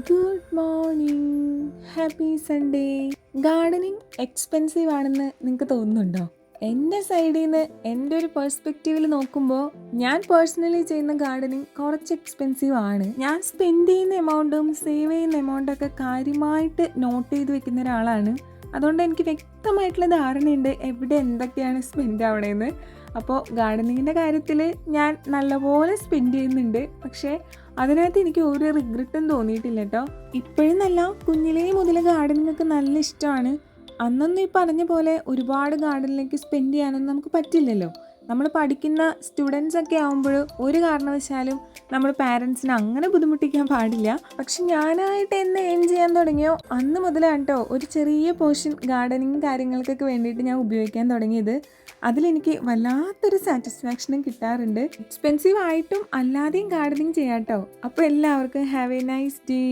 Good morning, happy Sunday. Gardening expensive ആണെന്ന് നിങ്ങൾക്ക് തോന്നുന്നുണ്ടോ? എൻ്റെ സൈഡിൽ നിന്ന് എൻ്റെ ഒരു പെർസ്പെക്റ്റീവിൽ നോക്കുമ്പോൾ ഞാൻ പേഴ്സണലി ചെയ്യുന്ന ഗാർഡനിങ് കുറച്ച് എക്സ്പെൻസീവ് ആണ്. ഞാൻ സ്പെൻഡ് ചെയ്യുന്ന എമൗണ്ടും സേവ് ചെയ്യുന്ന എമൗണ്ടൊക്കെ കാര്യമായിട്ട് നോട്ട് ചെയ്ത് വെക്കുന്ന ഒരാളാണ്. അതുകൊണ്ട് എനിക്ക് വ്യക്തമായിട്ടുള്ള ധാരണയുണ്ട് എവിടെ എന്തൊക്കെയാണ് സ്പെൻഡ് ആവണേന്ന്. അപ്പോൾ ഗാർഡനിങ്ങിൻ്റെ കാര്യത്തിൽ ഞാൻ നല്ലപോലെ സ്പെൻഡ് ചെയ്യുന്നുണ്ട്. പക്ഷേ അതിനകത്ത് എനിക്ക് ഒരു റിഗ്രറ്റും തോന്നിയിട്ടില്ല കേട്ടോ. ഇപ്പോഴെന്നല്ല, കുഞ്ഞിലേ മുതൽ ഗാർഡനിങ് ഒക്കെ നല്ല ഇഷ്ടമാണ്. അന്നൊന്നും ഈ പറഞ്ഞ പോലെ ഒരുപാട് ഗാർഡനിലേക്ക് സ്പെൻഡ് ചെയ്യാനൊന്നും നമുക്ക് പറ്റില്ലല്ലോ. നമ്മൾ പഠിക്കുന്ന സ്റ്റുഡൻസ് ഒക്കെ ആകുമ്പോൾ ഒരു കാരണവശാലും നമ്മൾ പാരൻസിനെ അങ്ങനെ ബുദ്ധിമുട്ടിക്കാൻ പാടില്ല. പക്ഷെ ഞാനായിട്ട് എന്ന് ഏൺ ചെയ്യാൻ തുടങ്ങിയോ അന്ന് മുതലാണ് കേട്ടോ ഒരു ചെറിയ പോർഷൻ ഗാർഡനിങ് കാര്യങ്ങൾക്കൊക്കെ വേണ്ടിയിട്ട് ഞാൻ ഉപയോഗിക്കാൻ തുടങ്ങിയത്. അതിലെനിക്ക് വല്ലാത്തൊരു സാറ്റിസ്ഫാക്ഷനും കിട്ടാറുണ്ട്. എക്സ്പെൻസീവ് ആയിട്ടും അല്ലാതെയും ഗാർഡനിങ് ചെയ്യാം കേട്ടോ. അപ്പോൾ എല്ലാവർക്കും ഹാവ് എ നൈസ് ഡേ.